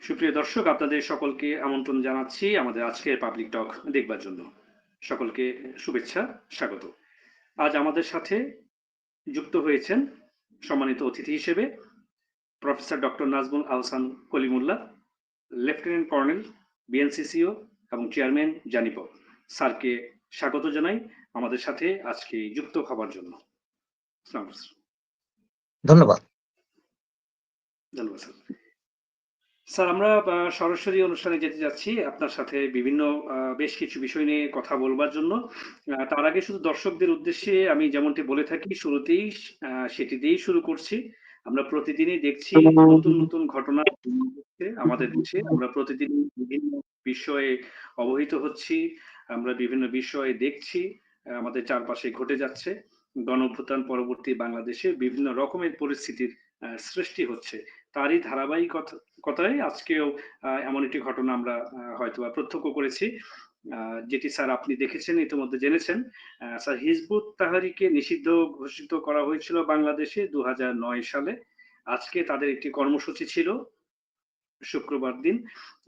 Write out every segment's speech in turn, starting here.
সুপ্রিয় দর্শক, আপনাদের সকলকে আমন্ত্রণ জানাচ্ছি আমাদের আজকের পাবলিক টক দেখবার জন্য। সকলকে শুভেচ্ছা, স্বাগত। আজ আমাদের সাথে যুক্ত হয়েছেন সম্মানিত অতিথি হিসেবে professor doctor Najmul Ahsan Kalimullah, lieutenant colonel, BNCCO এবং চেয়ারম্যান জানিপ। স্যারকে স্বাগত জানাই আমাদের সাথে আজকে যুক্ত হবার জন্য। ধন্যবাদ। ধন্যবাদ স্যার। স্যার, আমরা সরাসরি অনুষ্ঠানে যেতে যাচ্ছি আপনার সাথে বিভিন্ন বেশ কিছু বিষয় নিয়ে কথা বলবার জন্য। তার আগে শুধু দর্শকদের উদ্দেশ্যে আমি যেমনটি বলে থাকি শুরুতেই সেটি দিয়েই শুরু করছি। আমরা প্রতিদিনই দেখছি নতুন নতুন ঘটনা ঘটছে আমাদের দেশে। আমরা প্রতিদিন বিভিন্ন বিষয়ে অবহিত হচ্ছি, আমরা বিভিন্ন বিষয়ে দেখছি আমাদের চারপাশে ঘটে যাচ্ছে। গণঅভ্যুত্থান পরবর্তী বাংলাদেশে বিভিন্ন রকমের পরিস্থিতির সৃষ্টি হচ্ছে। তারই ধারাবাহিকতায় আজকেও এমন একটি ঘটনা আমরা হয়তোবা প্রত্যক্ষ করেছি, যেটি স্যার আপনি দেখেছেন, ইতিমধ্যে জেনেছেন। স্যার, হিজবুত তাহরিরকে নিষিদ্ধ ঘোষিত করা হয়েছিল বাংলাদেশে 2009 সালে। আজকে তাদের একটি কর্মসূচি ছিল শুক্রবার দিন,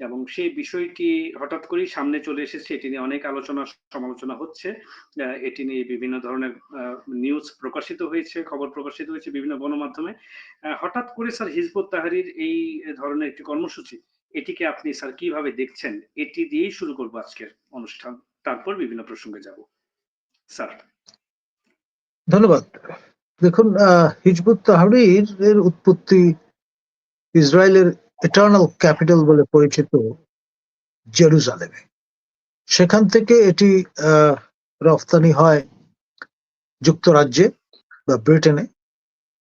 এবং সেই বিষয়টি হঠাৎ করেই সামনে চলে এসেছে। এটি নিয়ে অনেক আলোচনা সমালোচনা হচ্ছে। এটি নিয়ে বিভিন্ন ধরনের নিউজ প্রকাশিত হয়েছে, খবর প্রকাশিত হয়েছে বিভিন্ন গণমাধ্যমে। হঠাৎ করে স্যার হিজবুত তাহরির এই ধরনের একটি কর্মসূচি, এটিকে আপনি স্যার কিভাবে দেখছেন? এটি দিয়েই শুরু করবো আজকের অনুষ্ঠান, তারপর বিভিন্ন প্রসঙ্গে যাব স্যার। ধন্যবাদ। দেখুন, হিজবুত তাহরির এর উৎপত্তি ইসরায়েলের ইটার্নাল ক্যাপিটাল বলে পরিচিত জেরুজালেমে। সেখান থেকে এটি রফতানি হয় যুক্তরাজ্যে বা ব্রিটেনে,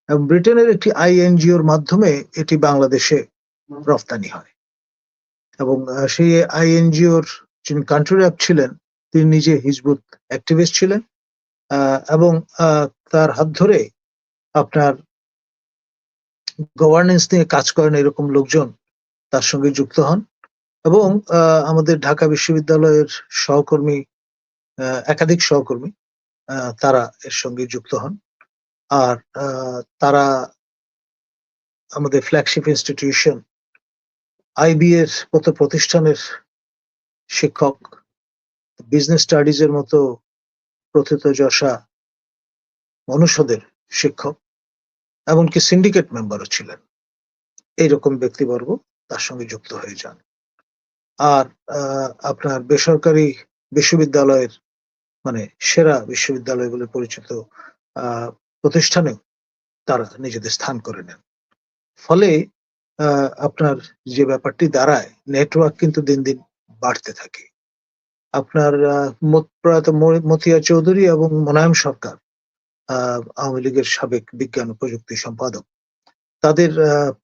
এবং ব্রিটেনের একটি আইএনজিওর মাধ্যমে এটি বাংলাদেশে রফতানি হয়। এবং সেই আইএনজিওর যিনি কান্ট্রি র্যাপ ছিলেন, তিনি নিজে হিজবুত অ্যাক্টিভিস্ট ছিলেন, এবং তার হাত ধরে আপনার গভর্নেন্স নিয়ে কাজ করেন এরকম লোকজন তার সঙ্গে যুক্ত হন, এবং আমাদের ঢাকা বিশ্ববিদ্যালয়ের সহকর্মী, একাধিক সহকর্মী তারা এর সঙ্গে যুক্ত হন। আর তারা আমাদের ফ্ল্যাগশিপ ইনস্টিটিউশন আইবি এর মতো প্রতিষ্ঠানের শিক্ষক, বিজনেস স্টাডিজ এর মতো প্রথিতযশা অনুষদের শিক্ষক, এমনকি সিন্ডিকেট মেম্বারও ছিলেন। এইরকম ব্যক্তিবর্গ তার সঙ্গে যুক্ত হয়ে যান। আর আপনার বেসরকারি বিশ্ববিদ্যালয়ের, মানে সেরা বিশ্ববিদ্যালয় বলে পরিচিত প্রতিষ্ঠানেও তারা নিজেদের স্থান করে নেন। ফলে আপনার যে ব্যাপারটি দাঁড়ায়, নেটওয়ার্ক কিন্তু দিন দিন বাড়তে থাকে। আপনার প্রয়াত মতিয়া চৌধুরী এবং মোনায়েম সরকার, আওয়ামী লীগের সাবেক বিজ্ঞান ও প্রযুক্তি সম্পাদক, তাদের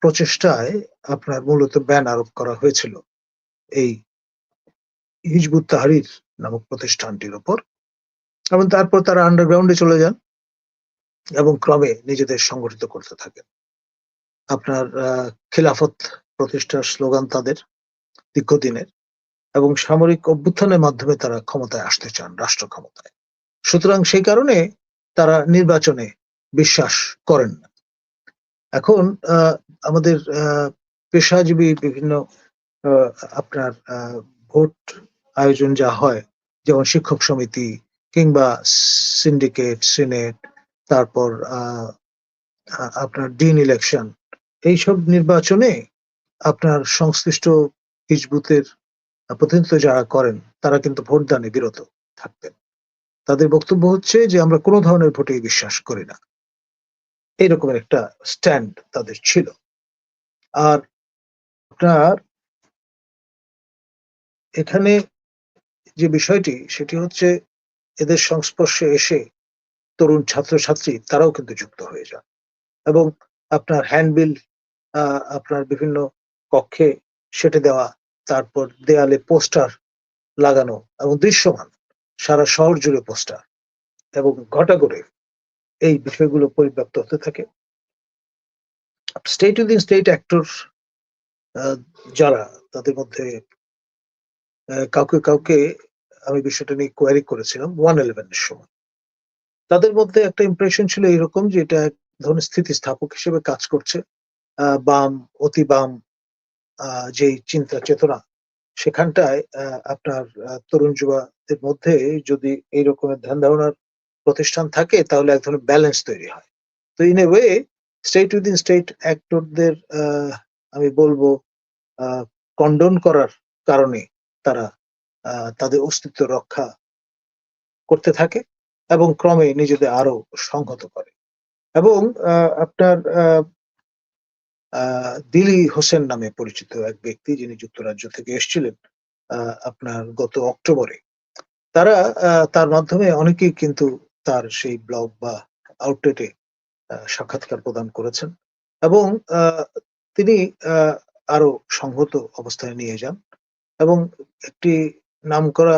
প্রচেষ্টায় আপনার মূলত ব্যান আরোপ করা হয়েছিল এই হিজবুত তাহরির নামক প্রতিষ্ঠানটির উপর, এবং তারপর তারা আন্ডারগ্রাউন্ডে চলে যান এবং ক্রমে নিজেদের সংগঠিত করতে থাকেন। আপনার খিলাফত প্রতিষ্ঠার স্লোগান তাদের দীর্ঘদিনের, এবং সামরিক অভ্যুত্থানের মাধ্যমে তারা ক্ষমতায় আসতে চান, রাষ্ট্র ক্ষমতায়। সুতরাং সেই কারণে তারা নির্বাচনে বিশ্বাস করেন না। এখন আমাদের পেশাজীবী বিভিন্ন আপনার ভোট আয়োজন যা হয়, যেমন শিক্ষক সমিতি কিংবা সিন্ডিকেট, সিনেট, তারপর আপনার ডিন ইলেকশন, এইসব নির্বাচনে আপনার সংশ্লিষ্ট হিজবুতের প্রতিনিধিত্ব যারা করেন তারা কিন্তু ভোটদানে বিরত থাকতেন। তাদের বক্তব্য হচ্ছে যে আমরা কোনো ধরনের ভোটেই বিশ্বাস করি না, এইরকমের একটা স্ট্যান্ড তাদের ছিল। আর আপনার এখানে যে বিষয়টি, সেটি হচ্ছে এদের সংস্পর্শে এসে তরুণ ছাত্রছাত্রী তারাও কিন্তু যুক্ত হয়ে যান, এবং আপনার হ্যান্ডবিল আপনার বিভিন্ন কক্ষে সেটে দেওয়া, তারপর দেয়ালে পোস্টার লাগানো, এবং দৃশ্যমান সারা শহর জুড়ে পোস্টার, এবং ঘটা করে এই বিষয়গুলো পরিব্যাপ্ত হতে থাকে। স্টেট উইদিন স্টেট অ্যাক্টর যারা, তাদের মধ্যে কাউকে কাউকে আমি বিষয়টা নিয়ে কোয়ারি করেছিলাম 111 এর সময়। তাদের মধ্যে একটা ইমপ্রেশন ছিল এরকম যে এটা এক ধরনের স্থিতিস্থাপক হিসেবে কাজ করছে, বাম, অতি বাম যে চিন্তা চেতনা সেখানটায় আপনার তরুণ যুবাদের মধ্যে যদি এই রকমের ধ্যান ধারণার প্রতিষ্ঠান থাকে তাহলে এক ধরনের ব্যালেন্স তৈরি হয়। তো in a way state within state অ্যাক্টরদের আমি বলবো কন্ডোন করার কারণে তারা তাদের অস্তিত্ব রক্ষা করতে থাকে এবং ক্রমে নিজেদের আরো সংহত করে। এবং আপনার দিলি হোসেন নামে পরিচিত এক ব্যক্তি যিনি যুক্তরাজ্য থেকে এসেছিলেন আপনার গত অক্টোবরে, তারা তার মাধ্যমে অনেকেই কিন্তু তার সেই ব্লগ বা আউটলেটে সাক্ষাৎকার প্রদান করেছেন এবং তিনি আরো সংহত অবস্থায় নিয়ে যান এবং একটি নামকরা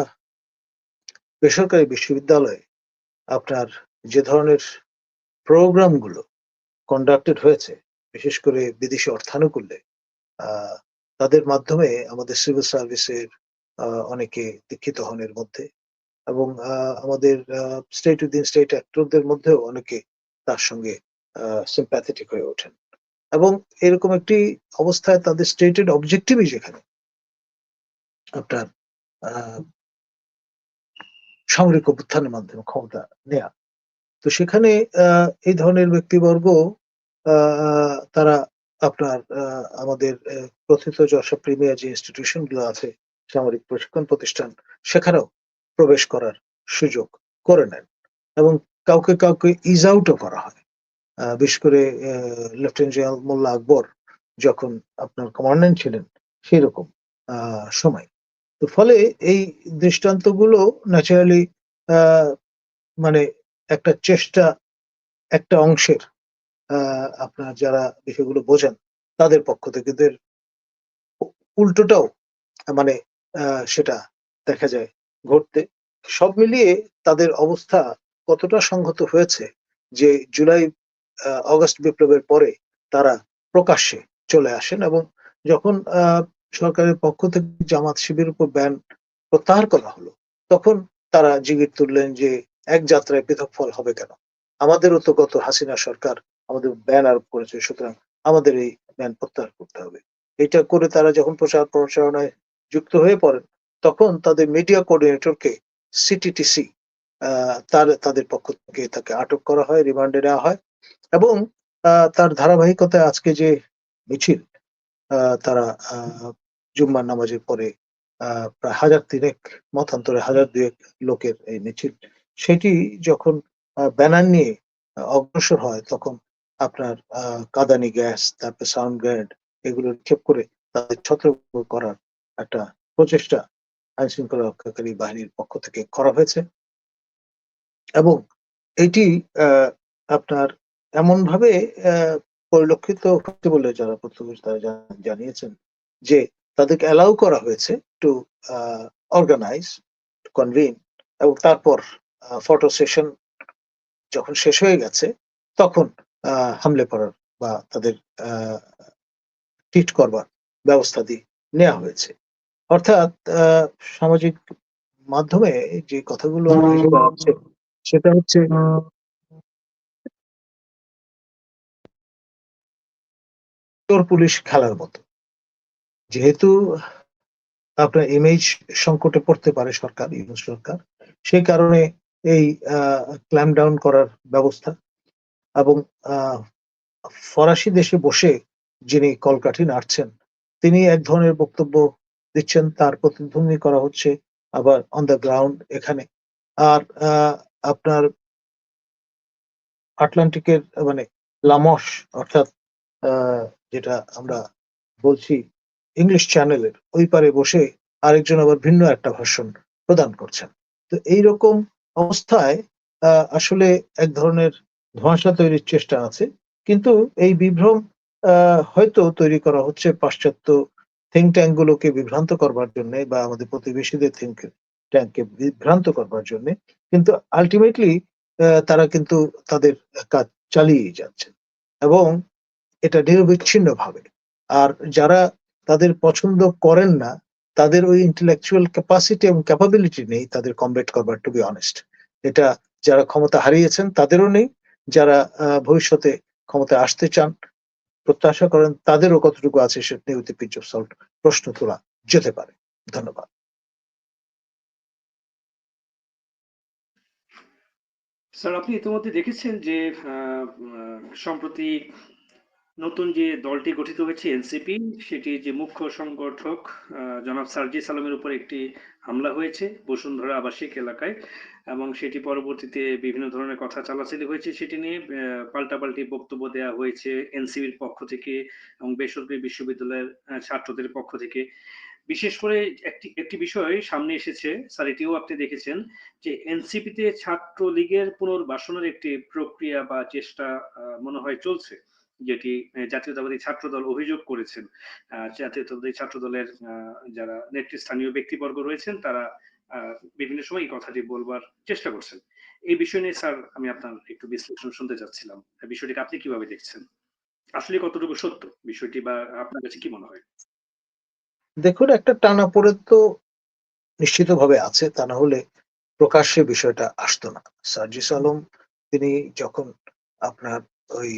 বেসরকারি বিশ্ববিদ্যালয়ে আপনার যে ধরনের প্রোগ্রামগুলো কন্ডাক্টেড হয়েছে, বিশেষ করে বিদেশি অর্থানুকূল্যে, আহ, তাদের মাধ্যমে আমাদের সিভিল সার্ভিসের অনেকে দীক্ষিত হন এর মধ্যে এবং আমাদের স্টেট উইদিন স্টেট অ্যাক্টরদের মধ্যেও অনেকে তার সঙ্গে সিম্প্যাথেটিক হয়ে ওঠেন এবং এরকম একটি অবস্থায় তাদের স্টেটেড অবজেক্টিভই যেখানে আপনার আহ, সামরিক অভ্যুত্থানের মাধ্যমে ক্ষমতা নেয়া, তো সেখানে এই ধরনের ব্যক্তিবর্গ তারা আপনার আমাদের প্রথিত যশা প্রিমিয়ার যে ইনস্টিটিউশন গুলো আছে, সামরিক প্রশিক্ষণ প্রতিষ্ঠান, সেখানেও প্রবেশ করার সুযোগ করে নেন এবং কাউকে কাউকে ইজ আউটও করা হয়। বিশেষ করে লেফটেন্যান্ট জেনারেল মোল্লা আকবর যখন আপনার কমান্ড্যান্ট ছিলেন সেই রকম সময়। তো ফলে এই দৃষ্টান্তগুলো ন্যাচারালি মানে একটা চেষ্টা একটা অংশের আপনার যারা বিষয়গুলো বোঝেন তাদের পক্ষ থেকে, এদের উল্টোটাও মানে সেটা দেখা যায় ঘটতে। সব মিলিয়ে তাদের অবস্থা কতটা সংহত হয়েছে যে জুলাই অগস্ট বিপ্লবের পরে তারা প্রকাশ্যে চলে আসেন এবং যখন সরকারের পক্ষ থেকে জামাত শিবিরের উপর ব্যান প্রত্যাহার করা হলো তখন তারা জিগির তুললেন যে এক যাত্রায় পৃথক ফল হবে কেন, আমাদেরও তো গত হাসিনা সরকার আমাদের ব্যান আরোপ করেছে, সুতরাং আমাদের এই ব্যান প্রত্যাহার করতে হবে। এটা করে তারা যখন প্রচার প্রচারণায় যুক্ত হয়ে পড়েন তখন তাদের মিডিয়া কোঅর্ডিনেটরকে সিটিটিসি তাদের পক্ষ থেকে তাকে আটক করা হয়, রিমান্ডে নেওয়া হয় এবং তার ধারাবাহিকতায় আজকে যে মিছিল তারা জুম্মার নামাজের পরে প্রায় ১,৩০০ মতান্তরে ১,০০০ লোকের এই মিছিল, সেটি যখন ব্যানার নিয়ে অগ্রসর হয় তখন আপনার কাঁদানি গ্যাস, তারপর সাউন্ড গ্রেনেড এগুলো নিক্ষেপ করে তাদের ছত্রভঙ্গ করার একটা প্রচেষ্টা আইন শৃঙ্খলা রক্ষাকারী বাহিনীর পক্ষ থেকে করা হয়েছে এবং এটি আপনার এমন ভাবে পরিলক্ষিত হচ্ছে বলে যারা প্রত্যক্ষদর্শী তারা জানিয়েছেন যে তাদেরকে অ্যালাউ করা হয়েছে টু অর্গানাইজ, কনভিন এবং তারপর ফটো সেশন যখন শেষ হয়ে গেছে তখন হামলে পড়ার বা তাদের ট্রিট করবার ব্যবস্থা দিয়ে নেওয়া হয়েছে। অর্থাৎ সামাজিক মাধ্যমে যে কথাগুলো ভেসে বেড়াচ্ছে সেটা হচ্ছে চোর পুলিশ খেলার মতো। যেহেতু আপনার ইমেজ সংকটে পড়তে পারে সরকার, ইউনূস সরকার, সেই কারণে এই ক্ল্যাম্প ডাউন করার ব্যবস্থা এবং ফরাসি দেশে বসে যিনি কলকাঠি নাড়ছেন তিনি এক ধরনের বক্তব্য দিচ্ছেন, তার প্রতিধ্বনি করা হচ্ছে আবার অন দ্য গ্রাউন্ড এখানে। আর আপনার আটলান্টিকের মানে লামস অর্থাৎ যেটা আমরা বলছি ইংলিশ চ্যানেলের ওই পারে বসে আরেকজন আবার ভিন্ন একটা ভাষণ প্রদান করছেন। তো এইরকম অবস্থায় আসলে এক ধরনের ধোঁয়াশা তৈরির চেষ্টা আছে, কিন্তু এই বিভ্রম হয়তো তৈরি করা হচ্ছে পাশ্চাত্য থিঙ্ক ট্যাঙ্ক গুলোকে বিভ্রান্ত করবার জন্য বা আমাদের প্রতিবেশীদের থিঙ্ক ট্যাঙ্ককে বিভ্রান্ত করবার জন্য, কিন্তু আলটিমেটলি তারা কিন্তু তাদের কাজ চালিয়ে যাচ্ছে এবং এটা নিরবিচ্ছিন্ন ভাবে। আর যারা তাদের পছন্দ করেন না তাদের ওই ইন্টেলেকচুয়াল ক্যাপাসিটি এবং ক্যাপাবিলিটি নেই তাদের কমবেট করবার, টু বি অনেস্ট। এটা যারা ক্ষমতা হারিয়েছেন তাদেরও নেই, যারা ভবিষ্যতে ক্ষমতায় আসতে চান প্রত্যাশা করেন তাদেরও কতটুকু আছে সেটা নিয়ে উইথ পিঞ্চ অফ সল্ট প্রশ্ন তোলা যেতে পারে। ধন্যবাদ। স্যার আপনি ইতিমধ্যে দেখেছেন যে সম্প্রতি নতুন যে দলটি গঠিত হয়েছে এনসিপি, সেটির যে মুখ্য সংগঠক জনাব সার্জিস আলমের উপর একটি হামলা হয়েছে বসুন্ধরা আবাসিক এলাকায়, এবং সেটি পরবর্তীতে বিভিন্ন ধরনের কথা চালাচালি হয়েছে সেটি নিয়ে পাল্টাপাল্টি বক্তব্য দেওয়া হয়েছে এনসিপির পক্ষ থেকে এবং বেসরকারি বিশ্ববিদ্যালয়ের ছাত্রদের পক্ষ থেকে। বিশেষ করে একটি একটি বিষয় সামনে এসেছে, স্যার এটিও আপনি দেখেছেন যে এনসিপিতে ছাত্রলীগের পুনর্বাসনের একটি প্রক্রিয়া বা চেষ্টা মনে হয় চলছে, যেটি জাতীয়তাবাদী ছাত্রদল অভিযোগ করেছেন। জাতীয়তাবাদী ছাত্রদলের যারা নেতৃস্থানীয় ব্যক্তিবর্গ রয়েছেন তারা বিভিন্ন সময় এই কথাটি বলবার চেষ্টা করছেন। এই বিষয় নিয়ে স্যার আমি আপনার একটু বিশ্লেষণ শুনতে চাচ্ছিলাম। বিষয়টিকে আপনি কিভাবে দেখছেন? আসলে কতটুকু সত্য বিষয়টি, বা আপনার কাছে কি মনে হয়? দেখুন, একটা টানাপোড়েন তো নিশ্চিতভাবে আছে, তা না হলে প্রকাশ্যে বিষয়টা আসতো না। সার্জিস আলম তিনি যখন আপনার ওই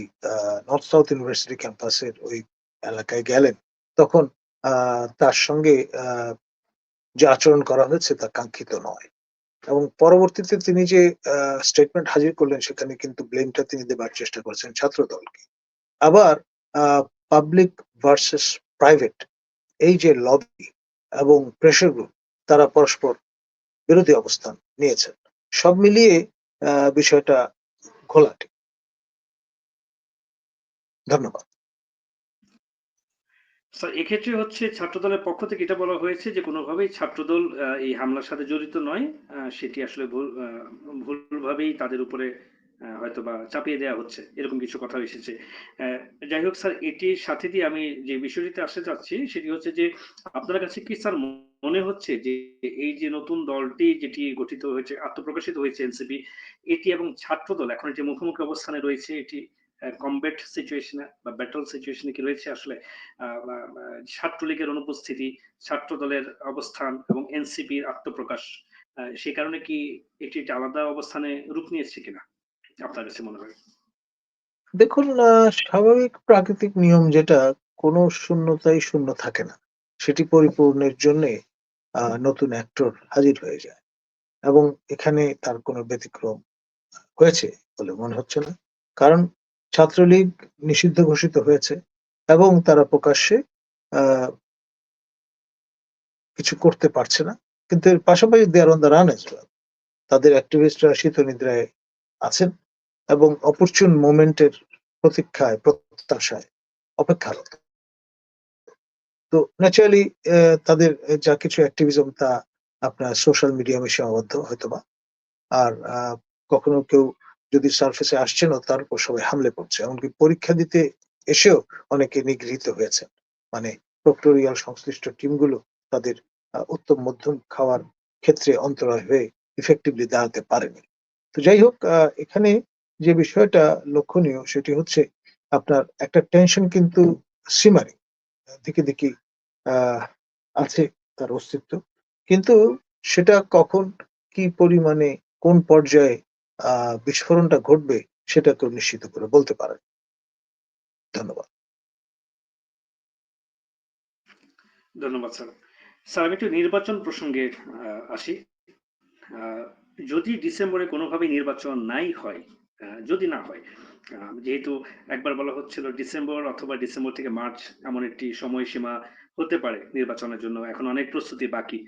নর্থ সাউথ ইউনিভার্সিটি ক্যাম্পাসের ওই এলাকায় গেলেন, তখন তার সঙ্গে যে আচরণ করা হয়েছে তা কাঙ্ক্ষিত নয়। এবং পরবর্তীতে তিনি যে স্টেটমেন্ট হাজির করলেন সেখানে কিন্তু ব্লেমটা তিনি দেবার চেষ্টা করেছেন ছাত্রদলকে। আবার পাবলিক ভার্সেস প্রাইভেট, এই যে লবি এবং প্রেশার গ্রুপ, তারা পরস্পর বিরোধী অবস্থান নিয়েছেন। সব মিলিয়ে বিষয়টা ঘোলাটে। ধন্যবাদ। স্যার এক্ষেত্রে হচ্ছে ছাত্রদলের পক্ষ থেকে এটা বলা হয়েছে যে কোনোভাবেই ছাত্রদল এই হামলার সাথে জড়িত নয়। সেটি আসলে ভুলভাবেই তাদের উপরে হয়তোবা চাপিয়ে দেওয়া হচ্ছে। এরকম কিছু কথা এসেছে। অ্যা যাই হোক স্যার, এটির সাথে দিয়ে আমি যে বিষয়টিতে আসতে চাচ্ছি সেটি হচ্ছে যে আপনার কাছে কি স্যার মনে হচ্ছে যে এই যে নতুন দলটি যেটি গঠিত হয়েছে, আত্মপ্রকাশিত হয়েছে এনসিপি, এটি এবং ছাত্রদল এখন এটি মুখোমুখি অবস্থানে রয়েছে, এটি কমব্যাট সিচুয়েশন এ বা ব্যাটল সিচুয়েশন এ কি রয়েছে আসলে? আ বা বা ছাত্রলীগের অনুপস্থিতি, ছাত্রদলের অবস্থান এবং এনসিপির আত্মপ্রকাশ, সে কারণে কি এটি একটি আলাদা অবস্থানে রূপ নিয়েছে কিনা? আপনার কাছে মনে হয়? দেখুন, স্বাভাবিক প্রাকৃতিক নিয়ম যেটা, কোনো শূন্যতাই শূন্য থাকে না। সেটি পরিপূরণের জন্যে নতুন অ্যাক্টর হাজির হয়ে যায়। এবং এখানে তার কোনো ব্যতিক্রম হয়েছে বলে মনে হচ্ছে না। কারণ ছাত্রলীগ নিষিদ্ধ ঘোষিত হয়েছে এবং তারা প্রকাশ্যে আ কিছু করতে পারছে না। কিন্তু এর পাশাপাশি they are on the run as well. তাদের অ্যাক্টিভিস্টরা শীতনিদ্রায় আছেন এবং অপরচুন মোমেন্ট এর প্রতীক্ষায়, প্রত্যাশায় অপেক্ষারত। তো ন্যাচারালি তাদের যা কিছু অ্যাক্টিভিজম তা আপনার সোশ্যাল মিডিয়ামে সীমাবদ্ধ হয়তোবা। আর কখনো কেউ যদি সারফেসে আসছেনও তার উপর সবাই হামলে পড়ছে। এমনকি পরীক্ষা দিতে এসেও অনেকে নিগৃহীত হয়েছেন। মানে প্রক্টোরিয়াল সংশ্লিষ্ট টিমগুলো তাদের উত্তম মধ্যম খাওয়ার ক্ষেত্রে অন্তরায় হয়ে ইফেক্টিভলি দাঁড়াতে পারেনি। তো যাই হোক, এখানে যে বিষয়টা লক্ষণীয় সেটি হচ্ছে আপনার একটা টেনশন কিন্তু সিমারিং। দিকে, দিকে আহ আছে তার অস্তিত্ব। কিন্তু সেটা কখন, কি পরিমাণে, কোন পর্যায়ে বিস্ফোরণটা ঘটবে সেটা কেউ নিশ্চিত করে বলতে পারে না। ধন্যবাদ। ধন্যবাদ স্যার। স্যার আমি একটু নির্বাচন প্রসঙ্গে আসি। আ যদি ডিসেম্বরে কোনোভাবেই নির্বাচন নাই হয়, যদি না হয়, যেহেতু একবার বলা হচ্ছিল ডিসেম্বর অথবা ডিসেম্বর থেকে মার্চ এমন একটি সময়সীমা হতে পারে নির্বাচনের জন্য। এখন অনেক প্রস্তুতি বাকি।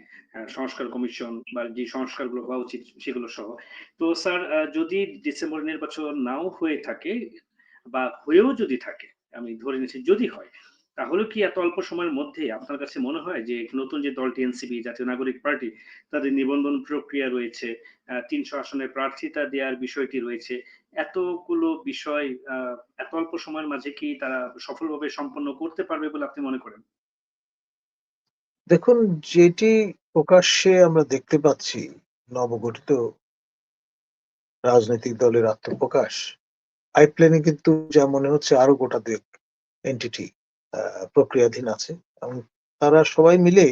সংস্কার কমিশন বা যে সংস্কারগুলো হওয়া উচিত সেগুলো সহ। তো স্যার যদি ডিসেম্বরে নির্বাচন নাও হয়ে থাকে বা হয়েও যদি থাকে, আমি ধরে নিচ্ছি যদি হয়, তাহলে কি এত অল্প সময়ের মধ্যে আপনার কাছে মনে হয় যে নতুন যে দলটি এনসিপি জাতীয় নাগরিক পার্টি, তাদের নিবন্ধন প্রক্রিয়া রয়েছে, ৩০০ আসনের প্রার্থিতা দেওয়ার বিষয়টি রয়েছে। এতগুলো বিষয় এত অল্প সময়ের মাঝে কি তারা সফলভাবে সম্পন্ন করতে পারবে বলে আপনি মনে করেন? দেখুন, যেটি প্রকাশ্যে আমরা দেখতে পাচ্ছি নবগঠিত রাজনৈতিক দলের আত্মপ্রকাশ, পাইপলাইনে কিন্তু যা মনে হচ্ছে আরো গোটা ২ এন্টিটি প্রক্রিয়াধীন আছে এবং তারা সবাই মিলে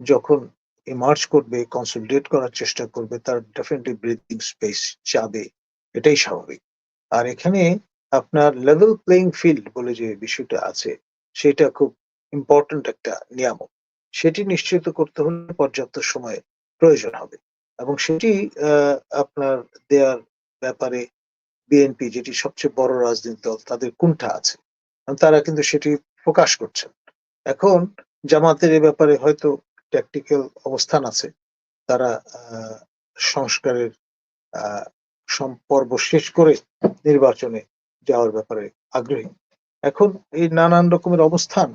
যখন এমার্জ করবে, কনসলিডেট করার চেষ্টা করবে, তার ডেফিনিটলি ব্রিথিং স্পেস চাবে। এটাই স্বাভাবিক। আর এখানে আপনার লেভেল প্লেইং ফিল্ড বলে যে বিষয়টা আছে, সেটা খুব ইম্পর্ট্যান্ট একটা নিয়ামক। সেটি নিশ্চিত করতে হলে পর্যাপ্ত সময় প্রয়োজন হবে এবং সেটি আপনার দেয়ার ব্যাপারে বিএনপি, যেটি সবচেয়ে বড় রাজনৈতিক দল, তাদের কুণ্ঠা আছে। তারা কিন্তু সেটি প্রকাশ করছেন। এখন জামাতের এ ব্যাপারে হয়তো ট্যাকটিক্যাল অবস্থান আছে। তারা সংস্কারের আ পর্ব শেষ করে নির্বাচনে যাওয়ার ব্যাপারে আগ্রহী। এখন এই নানান রকমের অবস্থান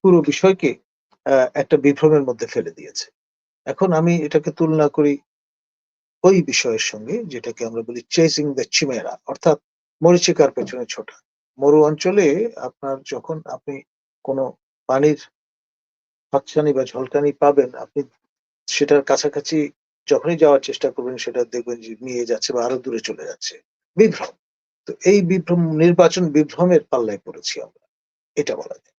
পুরো বিষয়কে একটা বিভ্রমের মধ্যে ফেলে দিয়েছে। এখন আমি এটাকে তুলনা করি ওই বিষয়ের সঙ্গে, যেটাকে আমরা বলি চেজিং দ্য চিমেরা, অর্থাৎ মরীচিকার পেছনে ছোটা। মরু অঞ্চলে আপনার যখন আপনি কোনো পানির হাতছানি বা ঝলকানি পাবেন, আপনি সেটার কাছাকাছি যখনই যাওয়ার চেষ্টা করবেন, সেটা দেখবেন যে নিয়ে যাচ্ছে বা আরো দূরে চলে যাচ্ছে। বিভ্রম। তো এই বিভ্রম, নির্বাচন বিভ্রমের পাল্লায় পড়েছি আমরা। এটা বলা যায়।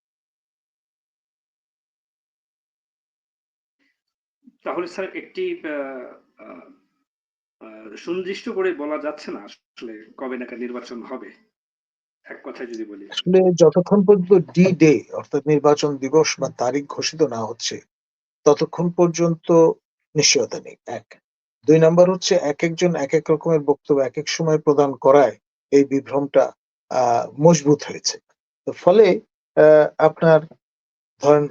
তাহলে স্যার একটি আ আ আ সুনির্দিষ্ট করে বলা যাচ্ছে না আসলে কবে নাগাদ নির্বাচন হবে? এক কথায় যদি বলি। আসলে যতক্ষণ পর্যন্ত ডি ডে, অর্থাৎ নির্বাচন দিবস বা তারিখ ঘোষিত না হচ্ছে, ততক্ষণ পর্যন্ত নিশ্চয়তা নেই, ১। ২ নাম্বার হচ্ছে একেকজন একেক রকমের বক্তব্য একেক সময় প্রদান করায় এই বিভ্রমটা আ মজবুত হয়েছে। তো ফলে আ আপনার ধরেন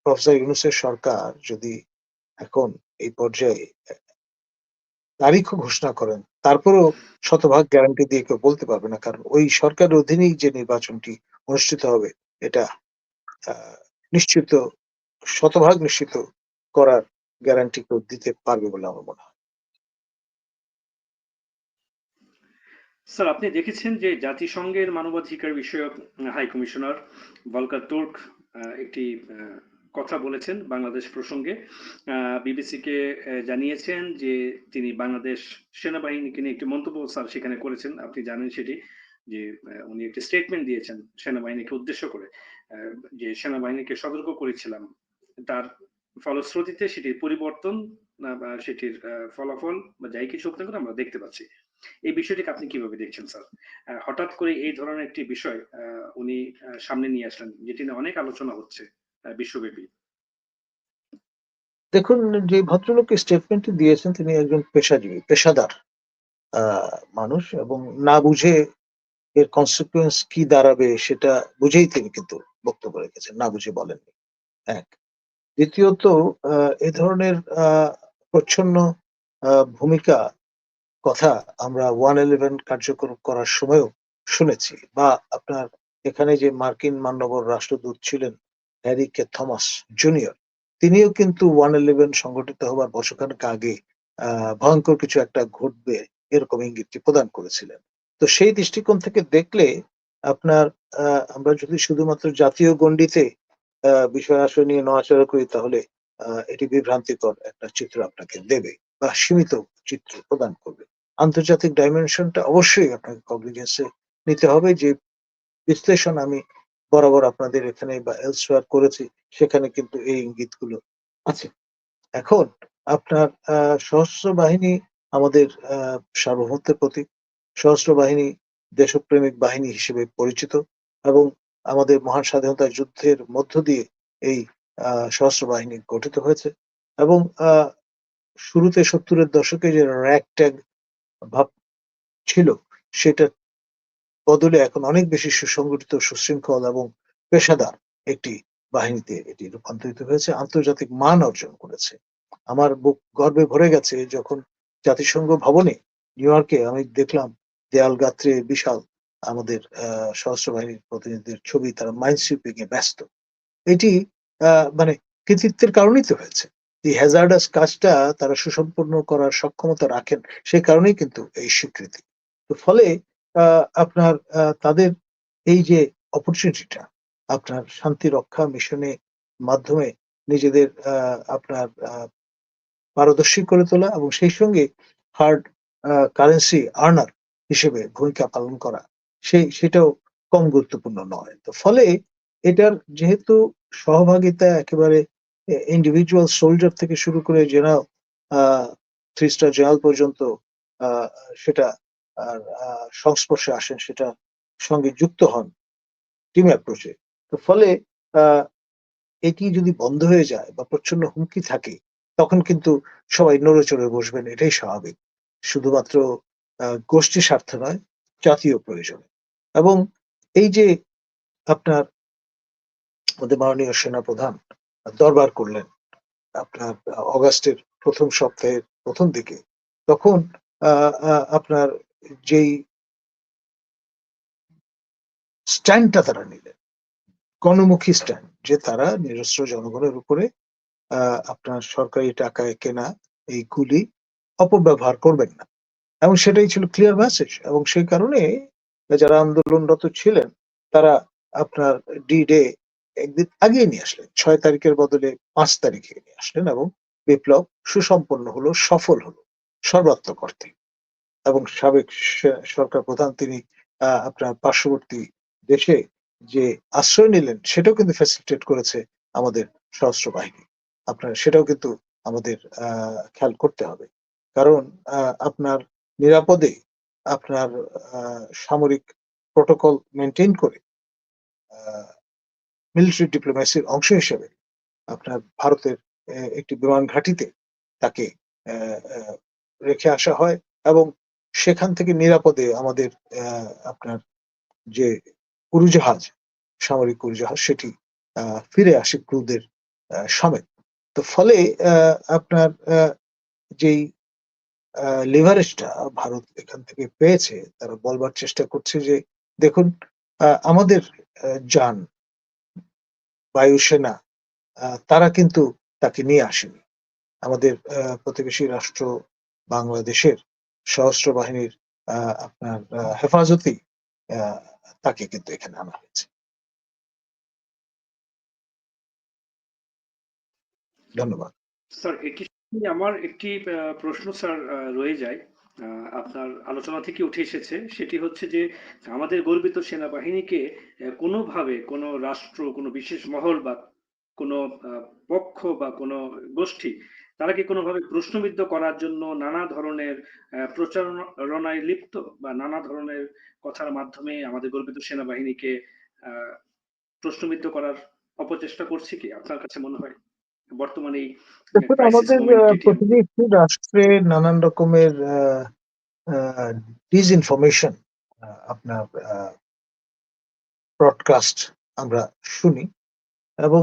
প্রফেসর ইউনূসের সরকার যদি এখন এই পর্যায়ে তারিখও ঘোষণা করেন, তারপরেও শতভাগ গ্যারান্টি দিয়ে কেউ বলতে পারবে না। কারণ ওই সরকারের অধীনেই যে নির্বাচনটি অনুষ্ঠিত হবে, এটা আ নিশ্চিত, শতভাগ নিশ্চিত করার গ্যারান্টি কেউ দিতে পারবে বলে আমার মনে হয়। স্যার আপনি দেখেছেন যে জাতিসংঘের মানবাধিকার বিষয়ক হাই কমিশনার ভলকার তুর্ক একটি কথা বলেছেন বাংলাদেশ প্রসঙ্গে। বিবিসিকে জানিয়েছেন যে তিনি বাংলাদেশ সেনাবাহিনীকে নিয়ে একটি মন্তব্য স্যার সেখানে করেছেন। আপনি জানেন সেটি যে উনি একটি স্টেটমেন্ট দিয়েছেন সেনাবাহিনীকে উদ্দেশ্য করে। যে সেনাবাহিনীকে সতর্ক করেছিলাম। তার ফলশ্রুতিতে সেটির পরিবর্তন বা সেটির ফলাফল বা যাই কিছু হোক না কেন আমরা দেখতে পাচ্ছি। এই বিষয়টিকে আপনি কিভাবে দেখছেন স্যার? হঠাৎ করে এই ধরনের একটি বিষয় উনি সামনে নিয়ে আসলেন, যেটি নিয়ে অনেক আলোচনা হচ্ছে বিশ্বব্যাপী। দেখুন, যে ভদ্রলোক এই স্টেটমেন্টটি দিয়েছেন তিনি একজন পেশাজীবী, পেশাদার আ মানুষ এবং না বুঝে এর consequence কি দাঁড়াবে সেটা বুঝেই তিনি কিন্তু বক্তব্য রেখেছেন। না বুঝে বলেননি। ১। দ্বিতীয়ত, আ এ ধরনের প্রচ্ছন্ন ভূমিকা কথা আমরা 111 কার্যকর করার সময়ও শুনেছি। বা আপনার এখানে যে মার্কিন মাননীয় রাষ্ট্রদূত ছিলেন হ্যারি কে থমাস জুনিয়র, তিনিও কিন্তু 111 সংগঠিত হবার বছরখানেক আগে ভয়ংকর কিছু একটা ঘটবে এরকম ইঙ্গিতটি প্রদান করেছিলেন। তো সেই দৃষ্টিকোণ থেকে দেখলে আপনার আ আমরা যদি শুধুমাত্র জাতীয় গণ্ডিতে বিষয় আশয় নিয়ে নড়াচড়া করি, তাহলে এটি বিভ্রান্তিকর একটা চিত্র আপনাকে দেবে বা সীমিত চিত্র প্রদান করবে। আন্তর্জাতিক ডাইমেনশনটা অবশ্যই আপনাকে কগনিজেন্স এ নিতে হবে। যে বিশ্লেষণ আমি বরাবর আপনাদের এখানে বা elsewhere করেছি, সেখানে কিন্তু এই ইঙ্গিতগুলো আছে। এখন আপনার সশস্ত্র বাহিনী আমাদের সার্বভৌমত্বের প্রতীক। সশস্ত্র বাহিনী দেশপ্রেমিক বাহিনী হিসেবে পরিচিত এবং আমাদের মহান স্বাধীনতা যুদ্ধের মধ্য দিয়ে এই সশস্ত্র বাহিনী গঠিত হয়েছে এবং আ শুরুতে ৭০ এর দশকে যে র‍্যাগ-ট্যাগ ভাব ছিল, সেটার বদলে এখন অনেক বেশি সুসংগঠিত, সুশৃঙ্খল এবং পেশাদার একটি বাহিনীতে এটি রূপান্তরিত হয়েছে, আন্তর্জাতিক মান অর্জন করেছে। আমার বুক গর্বে ভরে গেছে যখন জাতিসংঘ ভবনে নিউ ইয়র্কে আমি দেখলাম দেয়াল গাত্রে বিশাল আমাদের সশস্ত্র বাহিনীর প্রতিনিধিদের ছবি, তারা মাইন সুইপিং এ ব্যস্ত। এটি আ মানে কৃতিত্বের কারণেই তো হয়েছে। এই হ্যাজার্ডাস কাজটা তারা সুসম্পন্ন করার সক্ষমতা রাখেন। সে কারণেই কিন্তু এই স্বীকৃতি। তো ফলে আ আপনার তাদের এই যে অপরচুনিটিটা, আপনার শান্তি রক্ষা মিশনে মাধ্যমে নিজেদের আপনার পারদর্শী করে তোলা এবং সেই সঙ্গে হার্ড কারেন্সি আর্নার হিসেবে ভূমিকা পালন করা, সেটাও কম গুরুত্বপূর্ণ নয়। তো ফলে এটার যেহেতু সহভাগিতা একেবারে ইন্ডিভিজুয়াল সোলজার থেকে শুরু করে জেনারেল, আ 3 স্টার জেনারেল পর্যন্ত আ সেটা আর সংস্পর্শে আসেন, সেটা সঙ্গে যুক্ত হন টিম অ্যাপ্রোচে। তো ফলে এটি যদি বন্ধ হয়ে যায় বা প্রচন্ড হুমকি থাকে, তখন কিন্তু সবাই নড়ে চড়ে বসবেন, এটাই স্বাভাবিক। শুধুমাত্র গোষ্ঠী স্বার্থ নয়, জাতীয় প্রয়োজনে। এবং এই যে আপনার আমাদের মাননীয় সেনাপ্রধান দরবার করলেন আপনার অগাস্টের প্রথম সপ্তাহের প্রথম দিকে, তখন আপনার যেই স্ট্যান্ডটা তারা নিলেন, গণমুখী স্ট্যান্ড, যে তারা নিরস্ত্র জনগণের উপরে আপনার সরকারি টাকায় কেনা এই গুলি অপব্যবহার করবেন না, এবং সেটাই ছিল ক্লিয়ার মেসেজ। এবং সেই কারণে যারা আন্দোলনরত ছিলেন তারা আপনার ডি ডে একদিন আগিয়ে নিয়ে আসলেন, 6 তারিখের বদলে 5 তারিখে নিয়ে আসলেন, এবং বিপ্লব সুসম্পন্ন হলো, সফল হলো সর্বাত্মক অর্থে। এবং সাবেক সরকার প্রধান তিনি আপনার পার্শ্ববর্তী দেশে যে আশ্রয় নিলেন, সেটাও কিন্তু ফ্যাসিলিটেট করেছে আমাদের সশস্ত্র বাহিনী। আপনার সেটাও কিন্তু আমাদের খেয়াল করতে হবে। কারণ আপনার নিরাপদে আপনার সামরিক প্রোটোকল মেনটেন করে মিলিটারি ডিপ্লোম্যাসির অংশ হিসেবে আপনার ভারতের একটি বিমান ঘাঁটিতে তাকে রেখে আসা হয়, এবং সেখান থেকে নিরাপদে আমাদের আপনার যে উড়োজাহাজ, সামরিক উড়োজাহাজ, সেটি ফিরে আসে ক্রুদের সমেত। তো ফলে আপনার যেই লিভারেজটা ভারত এখান থেকে পেয়েছে, তারা বলবার চেষ্টা করছে যে দেখুন, আমাদের যান বায়ুসেনা তারা কিন্তু তাকে নিয়ে আসেনি। আমাদের প্রতিবেশী রাষ্ট্র বাংলাদেশের সশস্ত্র বাহিনীর আপনার হেফাজতেই তাকে কিন্তু এখানে আনা হয়েছে। ধন্যবাদ। স্যার, এটি আমার একটি প্রশ্ন স্যার রয়ে যায়। আপনার আলোচনা থেকে উঠে এসেছে, সেটি হচ্ছে যে আমাদের গর্বিত সেনাবাহিনীকে কোনোভাবে কোনো রাষ্ট্র, কোনো বিশেষ মহল বা কোনো পক্ষ বা কোনো গোষ্ঠী, তারা কি কোনোভাবে প্রশ্নবিদ্ধ করার জন্য নানা ধরনের প্রচারণায় লিপ্ত, বা নানা ধরনের কথার মাধ্যমে আমাদের গর্বিত সেনাবাহিনীকে প্রশ্নবিদ্ধ করার অপচেষ্টা করছে কি আপনার কাছে মনে হয় বর্তমানে এই দেখুন, ক্রাইসিস আমাদের মোমেন্টে? প্রতিবেশী রাষ্ট্রে নানান রকমের ডিসইনফরমেশন আপনার ব্রডকাস্ট আমরা শুনি, এবং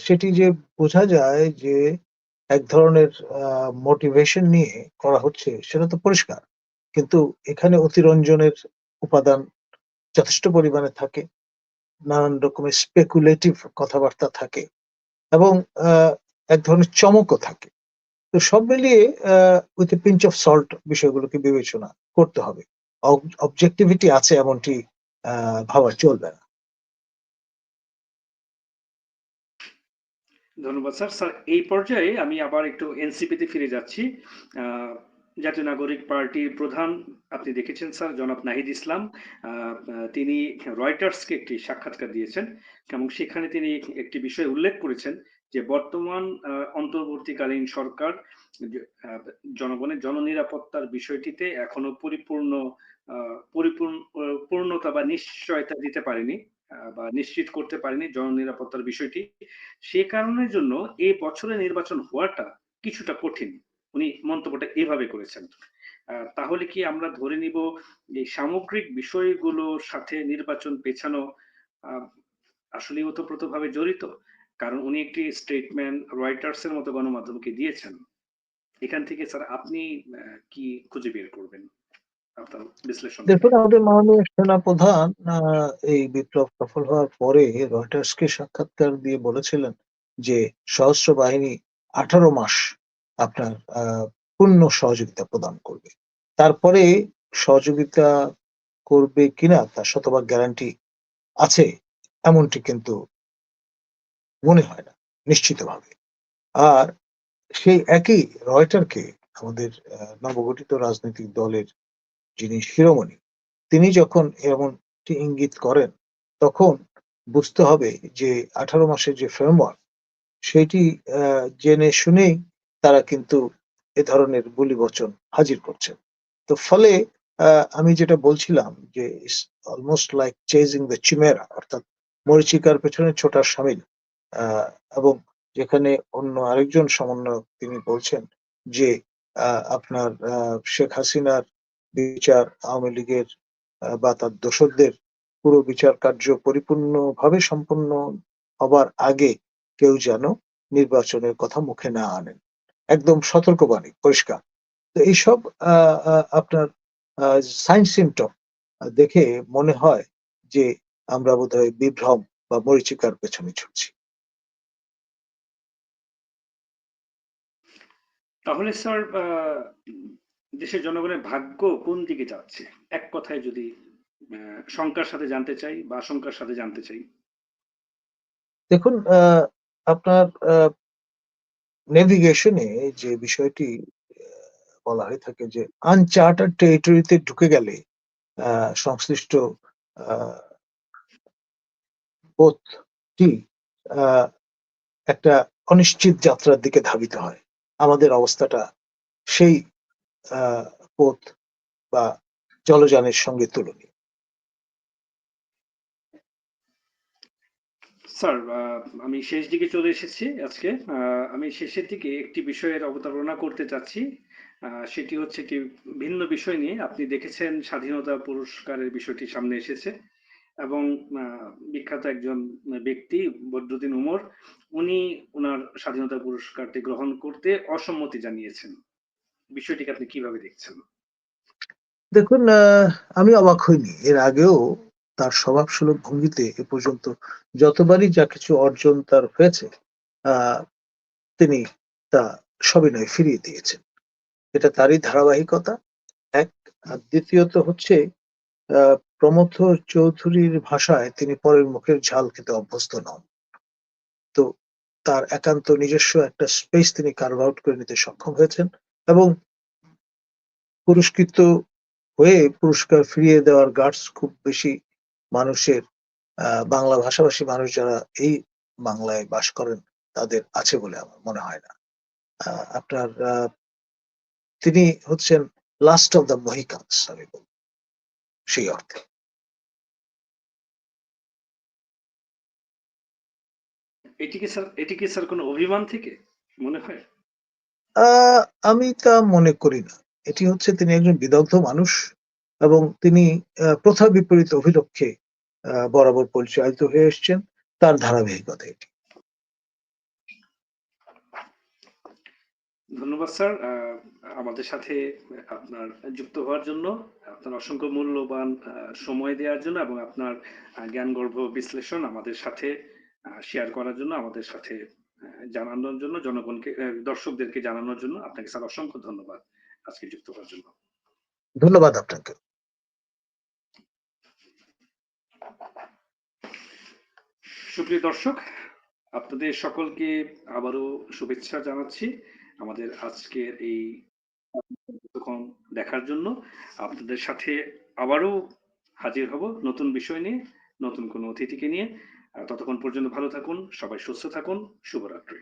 সেটি যে বোঝা যায় যে এক ধরনের মোটিভেশন নিয়ে করা হচ্ছে, সেটা তো পরিষ্কার। কিন্তু এখানে অতিরঞ্জনের উপাদান যথেষ্ট পরিমাণে থাকে, নানান রকমের স্পেকুলেটিভ কথাবার্তা থাকে, এবং এক ধরনের চমকও থাকে। তো সব মিলিয়ে with a pinch of salt বিষয়গুলোকে বিবেচনা করতে হবে। অবজেক্টিভিটি আছে এমনটি ভাবা চলবে না। ধন্যবাদ স্যার। স্যার, এই পর্যায়ে আমি আবার একটু এনসিপিতে ফিরে যাচ্ছি। আহ, জাতীয় নাগরিক পার্টির প্রধান আপনি দেখেছেন স্যার, জনাব নাহিদ ইসলাম। তিনি রয়টার্সকে একটি সাক্ষাৎকার দিয়েছেন, এবং সেখানে তিনি একটি বিষয় উল্লেখ করেছেন যে বর্তমান অন্তর্বর্তীকালীন সরকার জনগণের জননিরাপত্তার বিষয়টিতে এখনো পূর্ণতা বা নিশ্চয়তা দিতে পারেনি, বা নিশ্চিত করতে পারেনি জননিরাপত্তার বিষয়টি। সে কারণের জন্য এই বছরে নির্বাচন হওয়াটা কিছুটা কঠিন। উনি মন্তব্যটা এভাবে করেছেন। তাহলে কি আমরা ধরে নিব এই সামগ্রিক বিষয়গুলোর সাথে নির্বাচন পেছানো আসলে ওতপ্রোতভাবে জড়িত? কারণ উনি একটি স্টেটমেন্ট রয়টার্স এর মতো গণমাধ্যমকে দিয়েছেন। এখান থেকে স্যার আপনি কি খুঁজে বের করবেন আপনার বিশ্লেষণ থেকে? দেখুন, আমাদের মাননীয় সেনাপ্রধান এই বিপ্লব সফল হওয়ার পরে রয়টার্সকে সাক্ষাৎকার দিয়ে বলেছিলেন যে সশস্ত্র বাহিনী 18 মাস আপনার পূর্ণ সহযোগিতা প্রদান করবে। তারপরে সহযোগিতা করবে কিনা তার শতভাগ গ্যারান্টি আছে এমনটি কিন্তু মনে হয় না নিশ্চিতভাবে। আর সেই একই রয়টারকে আমাদের নবগঠিত রাজনৈতিক দলের যিনি শিরোমণি, তিনি যখন এমনটি ইঙ্গিত করেন, তখন বুঝতে হবে যে 18 মাসের যে ফ্রেমওয়ার্ক, সেটি জেনে শুনেই তারা কিন্তু এ ধরনের বলিবচন হাজির করছেন। তো ফলে আমি যেটা বলছিলাম যে অলমোস্ট লাইক চেজিং দ্য চিমেরা, অর্থাৎ মরীচিকার পেছনে ছোটার সামিল। এবং যেখানে অন্য আরেকজন সমন্বয়ক তিনি বলছেন যে আপনার শেখ হাসিনার বিচার, আওয়ামী লীগের বা তার দোসরদের পুরো বিচার কার্য পরিপূর্ণভাবে সম্পন্ন হবার আগে কেউ যেন নির্বাচনের কথা মুখে না আনেন। একদম সতর্কবাণী পরিষ্কার। তো এইসব আপনার সাইন সিম্পটম দেখে মনে হয় যে আমরা বোধহয় বিভ্রম বা মরীচিকার পেছনে ছুটছি। তাহলে স্যার দেশের জনগণের ভাগ্য কোন দিকে যাচ্ছে? এক কথায় যদি শঙ্কার সাথে জানতে চাই বা আশঙ্কার সাথে জানতে চাই। দেখুন, আপনার নেভিগেশনে যে বিষয়টি বলা হয়ে থাকে যে আনচার্টার্ড টেরিটরিতে ঢুকে গেলে সংশ্লিষ্ট বোধটি একটা অনিশ্চিত যাত্রার দিকে ধাবিত হয়। আমাদের অবস্থাটা সেই পথ বা জলযানের সঙ্গে তুলনীয়। স্যার আমি শেষ দিকে চলে এসেছি আজকে। আমি শেষের দিকে একটি বিষয়ের অবতারণা করতে চাচ্ছি। সেটি হচ্ছে একটি ভিন্ন বিষয় নিয়ে। আপনি দেখেছেন স্বাধীনতা পুরস্কারের বিষয়টি সামনে এসেছে এবং বিখ্যাত একজন ব্যক্তি বদরুদ্দীন উমর, উনি উনার স্বাধীনতা পুরস্কারটি গ্রহণ করতে অসম্মতি জানিয়েছেন। বিষয়টিকে আপনি কিভাবে দেখছেন? দেখুন, আমি অবাক হইনি। এর আগেও তার স্বভাবসুলভ ভঙ্গিতে এ পর্যন্ত যতবারই যা কিছু অর্জন তার হয়েছে, তিনি তা সবিনয় ফিরিয়ে দিয়েছেন। এটা তারই ধারাবাহিকতা, এক। আর দ্বিতীয়ত হচ্ছে, প্রমথ চৌধুরীর ভাষায় তিনি পরের মুখের ঝাল খেতে অভ্যস্ত নন। তো তার একান্ত নিজস্ব একটা স্পেস তিনি কার্ভ আউট করে নিতে সক্ষম হয়েছেন এবং পুরস্কৃত হয়ে পুরস্কার ফিরিয়ে দেওয়ার গাটস খুব বেশি মানুষের, বাংলা ভাষাভাষী মানুষ যারা এই বাংলায় বাস করেন তাদের আছে বলে আমার মনে হয় না। আপনার তিনি হচ্ছেন লাস্ট অফ দ্য মহিকানস, আমি বলব সেই অর্থে। এটি কি স্যার কোনো অভিমান থেকে মনে হয়? আমি তা মনে করি না। এটি হচ্ছে তিনি একজন বিদগ্ধ মানুষ এবং তিনি প্রথা বিপরীত অভিলক্ষে বরাবর পরিচালিত হয়ে এসছেন। তার ধারাবাহিকতা এটি। ধন্যবাদ স্যার আমাদের সাথে আপনার যুক্ত হওয়ার জন্য, আপনার অসংখ্য মূল্যবান সময় দেওয়ার জন্য এবং আপনার জ্ঞানগর্ভ বিশ্লেষণ আমাদের সাথে শেয়ার করার জন্য, আমাদের সাথে জানানোর জন্য, জনগণকে দর্শকদেরকে জানানোর জন্য আপনাকে স্যার অসংখ্য ধন্যবাদ আজকে যুক্ত হওয়ার জন্য। ধন্যবাদ আপনাকে। সুপ্রিয় দর্শক, আপনাদের সকলকে আবারও শুভেচ্ছা জানাচ্ছি আমাদের আজকের এই তখন দেখার জন্য। আপনাদের সাথে আবারও হাজির হব নতুন বিষয় নিয়ে, নতুন কোনো অতিথিকে নিয়ে। ততক্ষণ পর্যন্ত ভালো থাকুন, সবাই সুস্থ থাকুন। শুভরাত্রি।